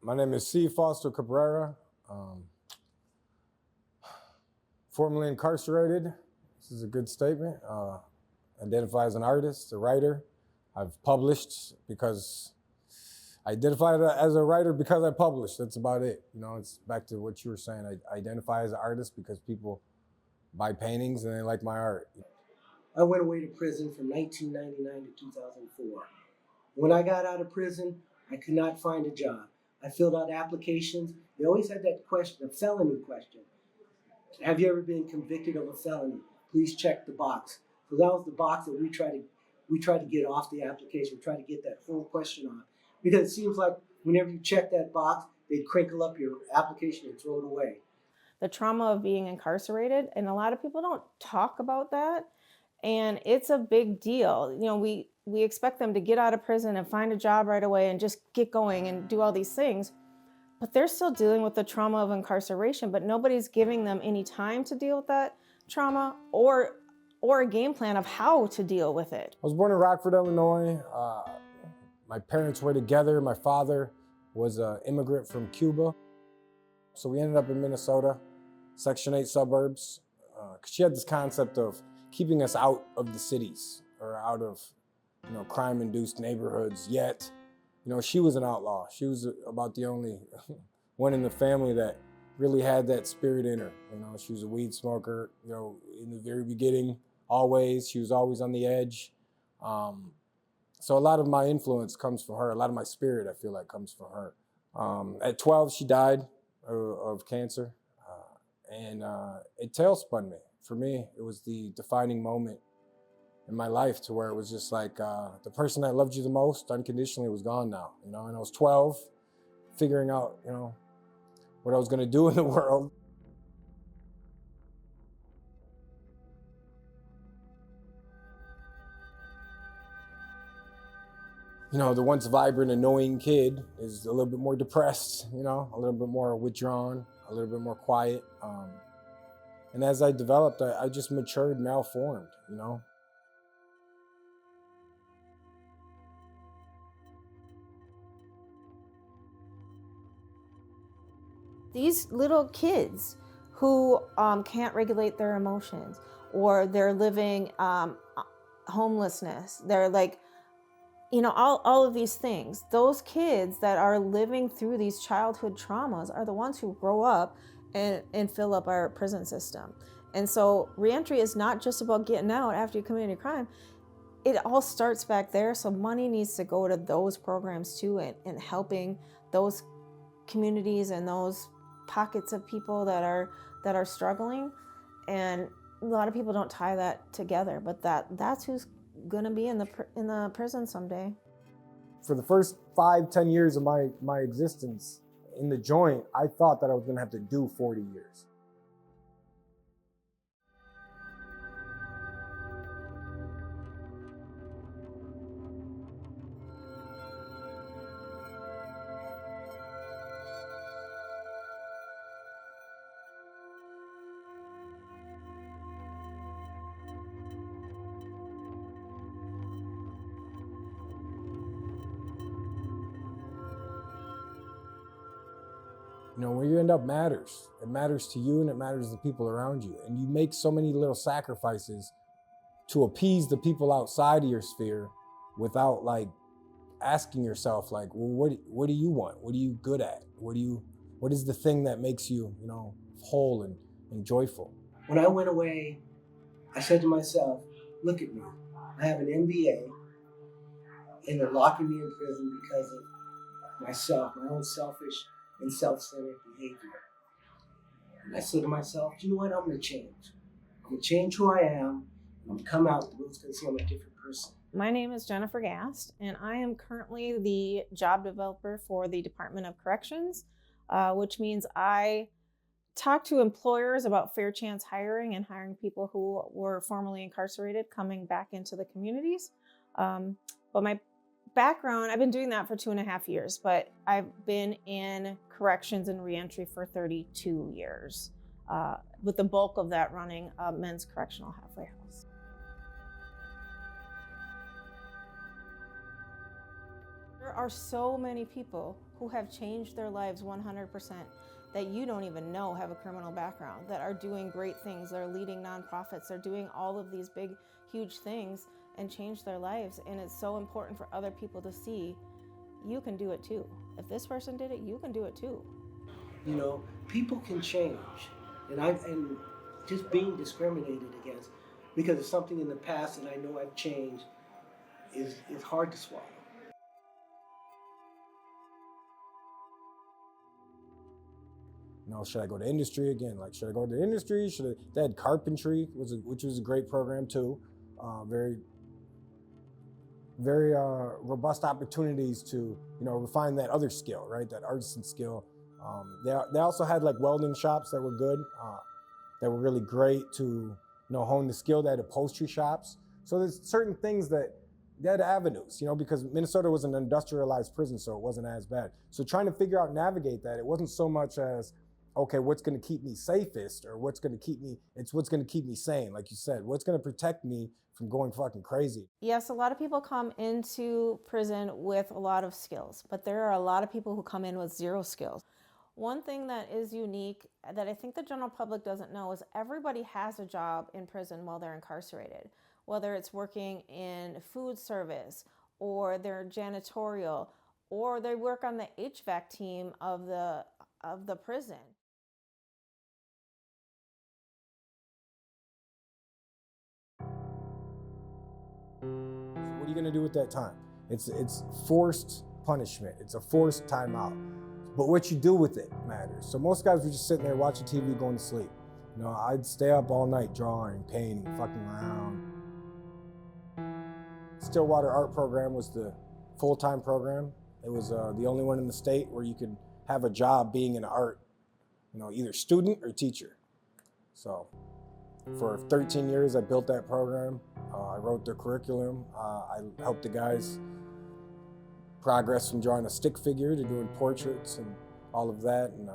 My name is Fausto Cabrera, formerly incarcerated. This is a good statement. Identify as an artist, a writer. I've published because I identify as a writer because I published. That's about it. You know, it's back to what you were saying. I identify as an artist because people buy paintings and they like my art. I went away to prison from 1999 to 2004. When I got out of prison, I could not find a job. I filled out applications. They always had that question, a felony question. Have you ever been convicted of a felony? Please check the box. So that was the box that we tried to get off the application. We tried to get that whole question off. Because it seems like whenever you check that box, they crinkle up your application and throw it away. The trauma of being incarcerated, and a lot of people don't talk about that. And it's a big deal. You know, we expect them to get out of prison and find a job right away and just get going and do all these things. But they're still dealing with the trauma of incarceration, but nobody's giving them any time to deal with that trauma or a game plan of how to deal with it. I was born in Rockford, Illinois. My parents were together. My father was an immigrant from Cuba. So we ended up in Minnesota, Section 8 suburbs. She had this concept of keeping us out of the cities or out of, crime-induced neighborhoods. Yet, she was an outlaw. She was about the only one in the family that really had that spirit in her. She was a weed smoker, in the very beginning, always. She was always on the edge. So a lot of my influence comes from her. A lot of my spirit, I feel like, comes from her. At 12, she died of cancer. And it tailspun me. For me, it was the defining moment in my life to where it was just like the person that loved you the most unconditionally was gone now. And I was 12, figuring out, what I was gonna do in the world. The once vibrant, annoying kid is a little bit more depressed, a little bit more withdrawn, a little bit more quiet. And as I developed, I just matured, malformed, These little kids who can't regulate their emotions, or they're living homelessness, they're like, all of these things. Those kids that are living through these childhood traumas are the ones who grow up and fill up our prison system. And so reentry is not just about getting out after you commit a crime. It all starts back there. So money needs to go to those programs too, and helping those communities and those pockets of people that are struggling. And a lot of people don't tie that together, but that's who's going to be in the prison someday. For the first 5-10 years of my existence in the joint, I thought that I was going to have to do 40 years. Where you end up matters. It matters to you and it matters to the people around you. And you make so many little sacrifices to appease the people outside of your sphere without asking yourself well, what do you want? What are you good at? What is the thing that makes you, whole and joyful? When I went away, I said to myself, look at me. I have an MBA and they're locking me in prison because of myself, my own selfish and self-centered behavior. And I said to myself, you know what, I'm gonna change. I'm gonna change who I am. I'm gonna come out, the world's gonna see I'm a different person. My name is Jennifer Gast, and I am currently the job developer for the Department of Corrections, which means I talk to employers about fair chance hiring and hiring people who were formerly incarcerated coming back into the communities. But my background, I've been doing that for 2.5 years, but I've been in corrections and reentry for 32 years, with the bulk of that running a men's correctional halfway house. There are so many people who have changed their lives 100%, that you don't even know have a criminal background, that are doing great things, that are leading nonprofits, they're doing all of these big, huge things and change their lives. And it's so important for other people to see you can do it too. If this person did it, you can do it too. You know, people can change, and just being discriminated against because of something in the past that I know I've changed is hard to swallow. You know, should I go to industry again? Like, should I go to industry? They had carpentry, which was a great program too. Very robust opportunities to, you know, refine that other skill, right? That artisan skill. They also had like welding shops that were good, that were really great to, you know, hone the skill. They had upholstery shops. So there's certain things that they had avenues, you know, because Minnesota was an industrialized prison, so it wasn't as bad. So trying to figure out, navigate that, it wasn't so much as, okay, what's going to keep me safest, or what's going to keep me, it's what's going to keep me sane, like you said, what's going to protect me from going fucking crazy. Yes, a lot of people come into prison with a lot of skills, but there are a lot of people who come in with zero skills. One thing that is unique that I think the general public doesn't know is everybody has a job in prison while they're incarcerated, whether it's working in food service or they're janitorial or they work on the HVAC team of the prison. So what are you gonna do with that time? It's forced punishment. It's a forced timeout. But what you do with it matters. So most guys were just sitting there watching TV, going to sleep. You know, I'd stay up all night drawing, painting, fucking around. Stillwater Art Program was the full-time program. It was the only one in the state where you could have a job being an art, you know, either student or teacher. So for 13 years, I built that program. I wrote their curriculum. I helped the guys progress from drawing a stick figure to doing portraits and all of that, and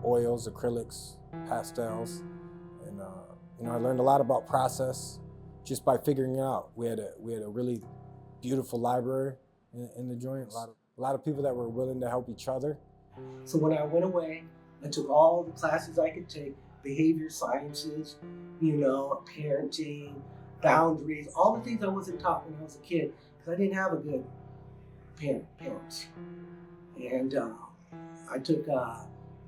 oils, acrylics, pastels. And you know, I learned a lot about process just by figuring it out. We had a really beautiful library in the joint. A lot of people that were willing to help each other. So when I went away, I took all the classes I could take, behavior sciences, you know, parenting, boundaries, all the things I wasn't taught when I was a kid, because I didn't have a good parents. And I took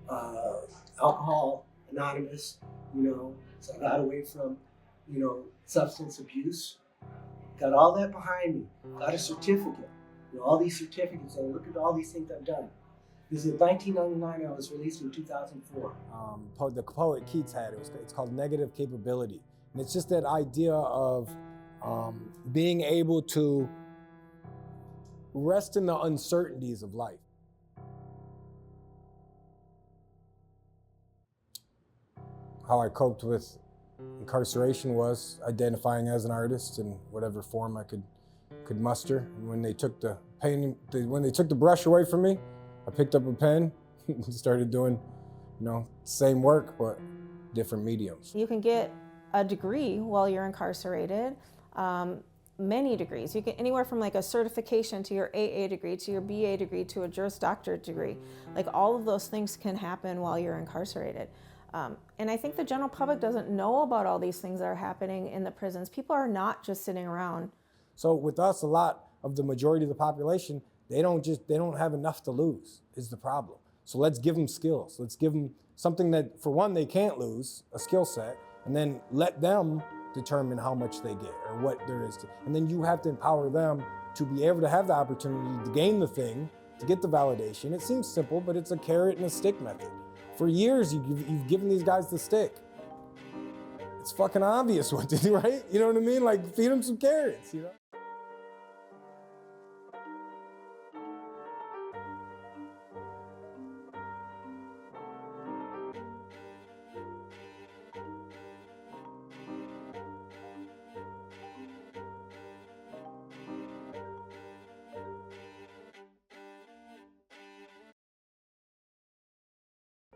Alcohol Anonymous, you know, so I got away from, you know, substance abuse. Got all that behind me. Got a certificate. You know, all these certificates, and look at all these things I've done. This is 1999. I was released in 2004. The poet Keats had it's called Negative Capability, and it's just that idea of being able to rest in the uncertainties of life. How I coped with incarceration was identifying as an artist in whatever form I could muster. And when they took the brush away from me, I picked up a pen and started doing, you know, same work but different mediums. You can get a degree while you're incarcerated. Many degrees. You get anywhere from like a certification to your AA degree to your BA degree to a Juris Doctorate degree. Like all of those things can happen while you're incarcerated. And I think the general public doesn't know about all these things that are happening in the prisons. People are not just sitting around. So with us, a lot of the majority of the population, they don't have enough to lose is the problem. So let's give them skills. Let's give them something that, for one, they can't lose, a skill set, and then let them determine how much they get or what there is to. And then you have to empower them to be able to have the opportunity to gain the thing, to get the validation. It seems simple, but it's a carrot and a stick method. For years, you've given these guys the stick. It's fucking obvious what to do, right? You know what I mean? Like, feed them some carrots, you know?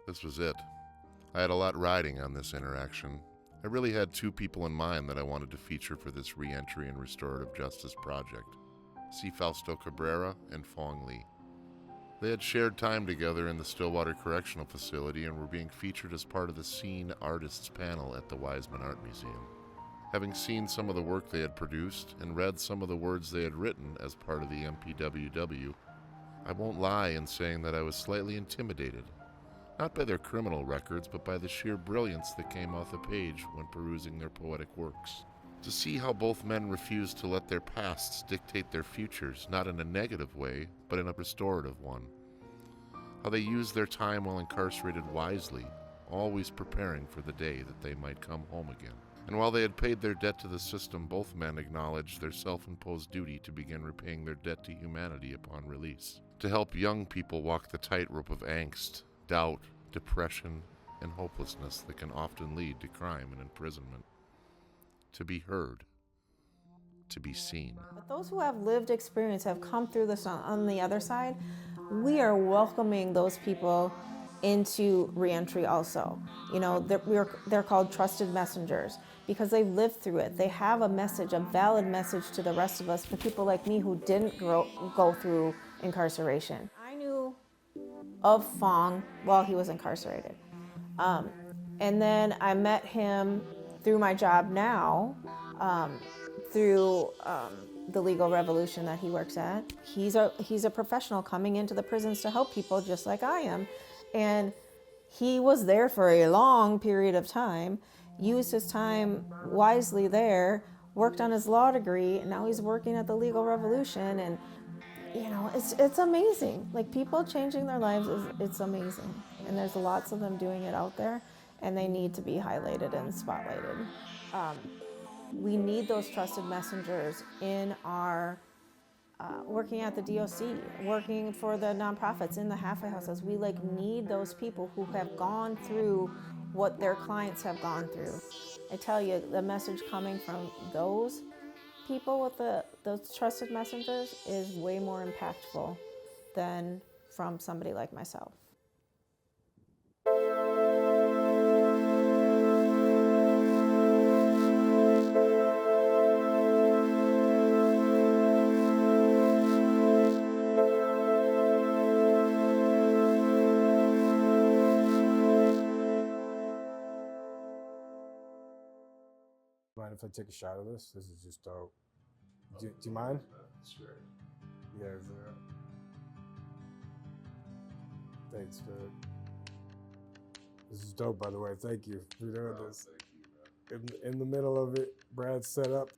This was it. I had a lot riding on this interaction. I really had two people in mind that I wanted to feature for this re-entry and restorative justice project. See Fausto Cabrera and Fong Li. They had shared time together in the Stillwater Correctional Facility and were being featured as part of the Scene Artists panel at the Weisman Art Museum. Having seen some of the work they had produced and read some of the words they had written as part of the MPWW, I won't lie in saying that I was slightly intimidated, not by their criminal records, but by the sheer brilliance that came off the page when perusing their poetic works. To see how both men refused to let their pasts dictate their futures, not in a negative way, but in a restorative one. How they used their time while incarcerated wisely, always preparing for the day that they might come home again. And while they had paid their debt to the system, both men acknowledged their self-imposed duty to begin repaying their debt to humanity upon release, to help young people walk the tightrope of angst, doubt, depression, and hopelessness that can often lead to crime and imprisonment. To be heard, to be seen. But those who have lived experience, have come through this on the other side, we are welcoming those people into reentry also. You know, they're called trusted messengers because they've lived through it. They have a message, a valid message to the rest of us, for people like me who didn't go through incarceration. I knew of Fong while he was incarcerated. And then I met him through my job now, through the legal revolution that he works at. He's a professional coming into the prisons to help people just like I am. And he was there for a long period of time, used his time wisely there, worked on his law degree, and now he's working at the legal revolution. And you know, it's amazing. Like, people changing their lives, it's amazing. And there's lots of them doing it out there, and they need to be highlighted and spotlighted. We need those trusted messengers in our working at the DOC, working for the nonprofits, in the halfway houses. We need those people who have gone through what their clients have gone through. I tell you, the message coming from those people with those trusted messengers is way more impactful than from somebody like myself. Mind if I take a shot of this? This is just dope. Do you mind? Sure. Yeah, thanks, dude. This is dope, by the way. Thank you for doing this. Thank you, man. In the middle of it, Brad set up